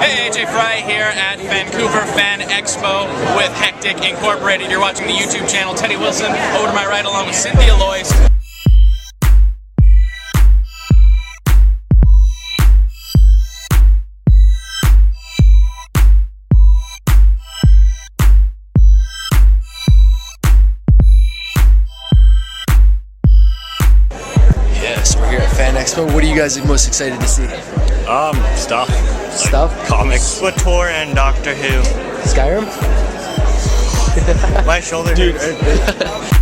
Hey, AJ Fry here at Vancouver Fan Expo with HecticIncorporated. You're watching the YouTube channel. Teddy Wilson over to my right along with Cynthia Loyce. Yes, we're here at Fan Expo. What are you guys most excited to see? Stuff. Stuff? Like comics. Splatoor and Doctor Who. Skyrim? My shoulder hurts.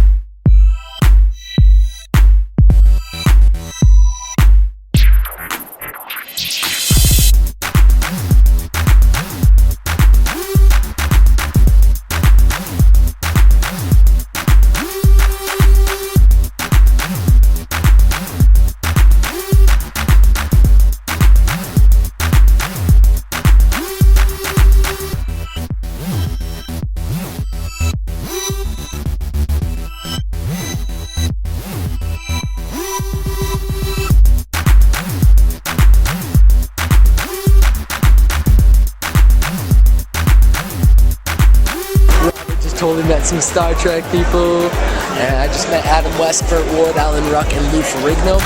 Totally met some Star Trek people, and I just met Adam West, Burt Ward, Alan Ruck, and Lou Ferrigno.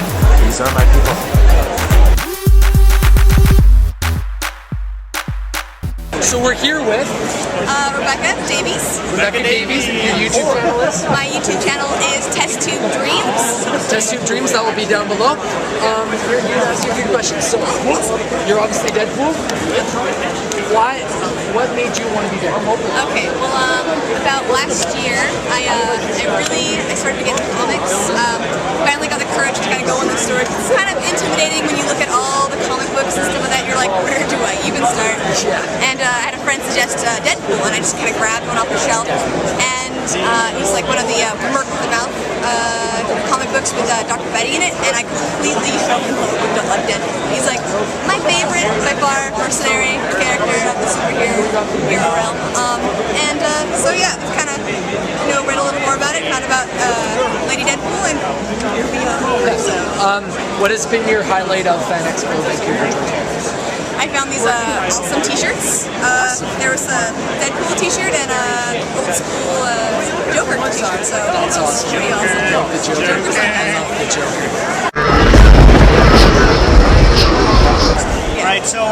These are my people. So we're here with Rebecca Davies. Rebecca Davies, and your YouTube channel is? My YouTube channel is testtubedreams. testtubedreams, that will be down below. We're here to ask you a few questions. So, you're obviously Deadpool. Why? What made you want to be Deadpool? Okay, well, about last year, I started to get into comics. Finally got the courage to kind of go in the store. It's kind of intimidating when you look at all the comic books and stuff like that. You're like, where do I even start? Yeah. And I had a friend suggest Deadpool, and I just kind of grabbed one off the shelf. And he's like one of the Merc with the Mouth comic books with Dr. Betty in it, and I completely fell in love with Deadpool. He's like my favorite, by far, mercenary character of the superhero realm. So yeah, it's kind of, read a little more about it, found about Lady Deadpool, and here we are. So. What has been your highlight of Fan Expo Vancouver? I found these awesome t-shirts. There was a Deadpool t-shirt and a old school Joker t-shirt, so that's awesome. Pretty awesome. I love the Joker. I love the Joker. Alright, so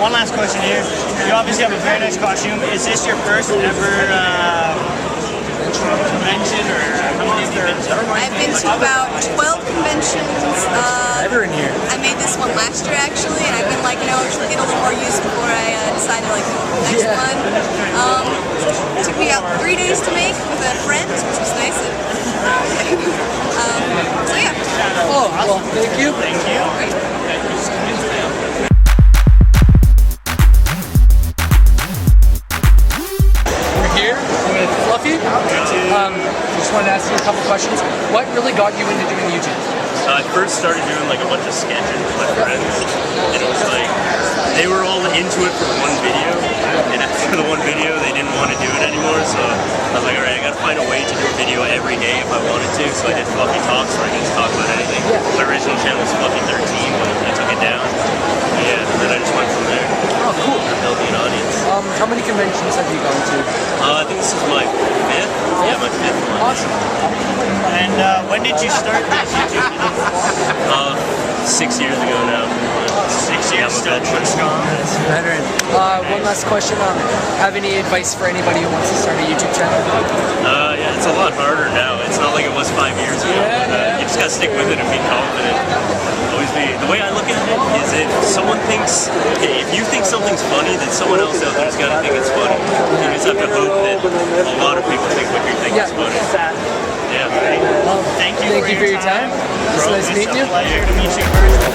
one last question here. You obviously have a very nice costume. Is this your first ever convention, or how many have you been to? I've been to about 12 conventions. Ever in here? I made this one last year actually, and I've been like, I should get a little more used before I decided like the next one. It took me about 3 days to make with a friend, which was nice. So yeah. Oh, well, thank you. Thank you. We're here with Fluffee. Just wanted to ask you a couple questions. What really got you into doing YouTube? I first started doing like a bunch of sketches with my friends, and it was like they were all into it for one video, and after the one video they didn't want to do it anymore, so I was like, alright, I gotta find a way to do a video every day if I wanted to, so I did fluffeetalks where I could just talk about anything. My original channel was Fluffee 13, but I took it down. Yeah, and then I just went from there. Oh, cool. Building an audience. How many conventions have you gone to? I think this is my 5th. Yeah, my 5th one. Awesome. And when did you start this YouTube? 6 years ago now. 6 years, still strong. Veteran. One last question. Have any advice for anybody who wants to start a YouTube channel? Yeah, it's a lot harder now. It's not like it was 5 years ago. You just gotta stick with it and be confident. Always be. The way I look at it is, if someone thinks, okay, if you think something's funny, then someone else out there's gotta think it's funny. You just have to hope that a lot of people think what you think is funny. Yeah. Well, thank you for your time. It's nice meeting you. It's a pleasure to meet you in person.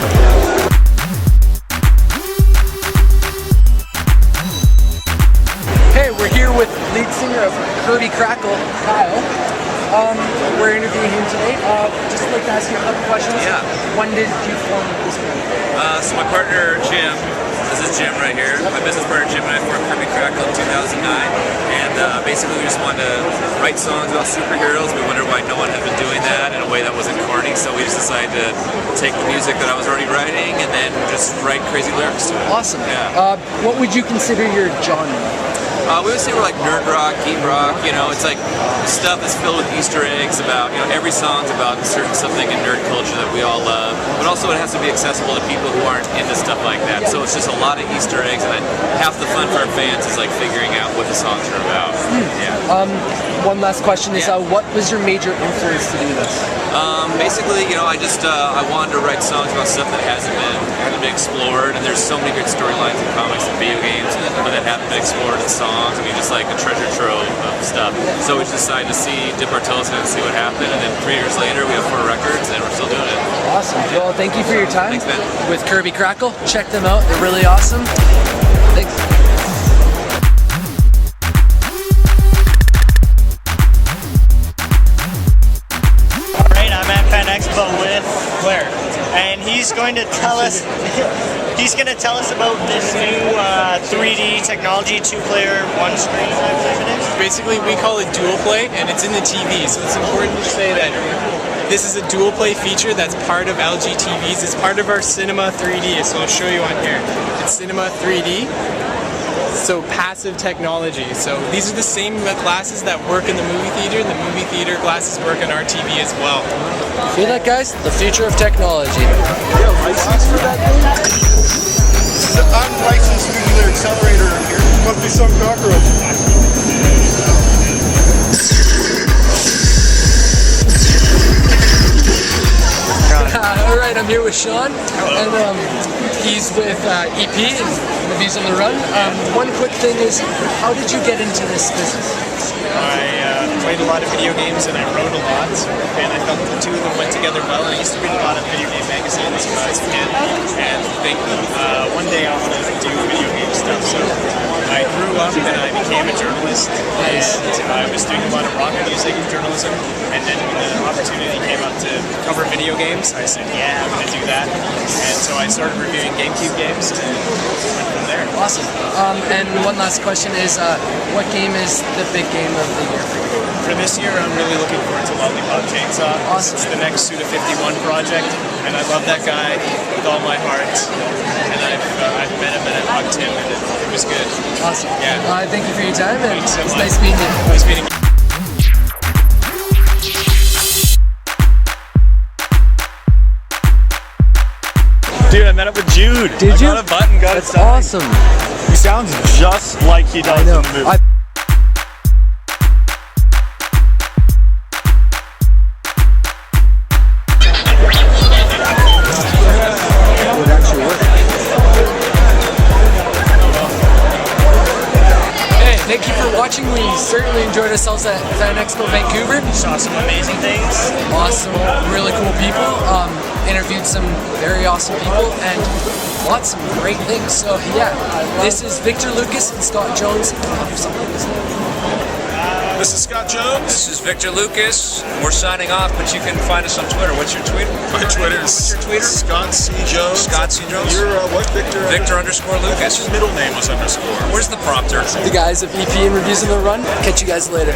Hey, we're here with lead singer of Kirby Krackle, Kyle. We're interviewing him today. Just like to ask you a couple questions. Yeah. When did you form this band? So my partner Jim This is Jim right here. My business partner Jim and I formed Kirby Krackle in 2009, and basically we just wanted to write songs about superheroes. We wondered why no one had been doing that in a way that wasn't corny, so we just decided to take the music that I was already writing and then just write crazy lyrics to it. Awesome. Yeah. What would you consider your genre? We would say we're like nerd rock, geek rock, you know, it's like stuff that's filled with Easter eggs about, you know, every song's about certain something in nerd culture that we all love, but also it has to be accessible to people who aren't into stuff like that. So it's just a lot of Easter eggs, and then half the fun for our fans is like figuring out what the songs are about. Yeah. One last question is, what was your major influence to do this? Basically, you know, I wanted to write songs about stuff that hasn't been explored, and there's so many good storylines in comics and video games that haven't been explored in songs. I mean, just like a treasure trove of stuff. So we just decided to dip our toes in and see what happened, and then 3 years later we have 4 records and we're still doing it. Awesome. Well, thank you for your time. Thanks, man. With Kirby Krackle. Check them out. They're really awesome. Thanks. Alright, I'm at Fan Expo with Claire, and he's going to tell us about this new 3D technology, 2-player, 1-screen, I believe it is. Basically, we call it dual play, and it's in the TV, so it's important to say that this is a dual play feature that's part of LG TVs. It's part of our Cinema 3D, so I'll show you on here. It's Cinema 3D, so passive technology. So these are the same glasses that work in the movie theater, and the movie theater glasses work on our TV as well. Feel that, guys? The future of technology. License for that thing? This is an unlicensed nuclear accelerator here. Must be some cockroach. Alright, I'm here with Shaun, and he's with EP and Reviews on the Run. One quick thing is, how did you get into this business? I played a lot of video games and I wrote a lot, and I felt the two of them went together well. And I used to read a lot of video game magazines when I was a kid, and think one day I want to do video game stuff. So I grew up and I became a journalist, and I was doing a lot of rock music journalism. And then when the opportunity came up to cover video games, I said, yeah, I'm going to do that. And so I started reviewing GameCube games and went from there. Awesome. And one last question is, what game is the big game of the year for you? For this year, I'm really looking forward to Lollipop Chainsaw. Awesome. It's the next Suda51 project, and I love that guy with all my heart. And I've met him and I've hugged him, and it was good. Awesome. Yeah. Thank you for your time, and Thanks so it's much. nice meeting you. Nice meeting you. Dude, I met up with Jude. Did you? I got a button, got That's it signed. awesome. He sounds just like he does I know. in the movie. Hey, thank you for watching. We certainly enjoyed ourselves at Fan Expo Vancouver. Saw some amazing things. Awesome, really cool people. Interviewed some very awesome people and lots of great things. So yeah, this is Victor Lucas and Scott Jones. This is Scott Jones. This is Victor Lucas. We're signing off, but you can find us on Twitter. What's your Twitter? My Twitter is Scott C. Jones. Scott C. Jones. You're what, Victor? Victor_Lucas. His middle name was underscore. Where's the prompter? The guys of EP and Reviews on the Run. Catch you guys later.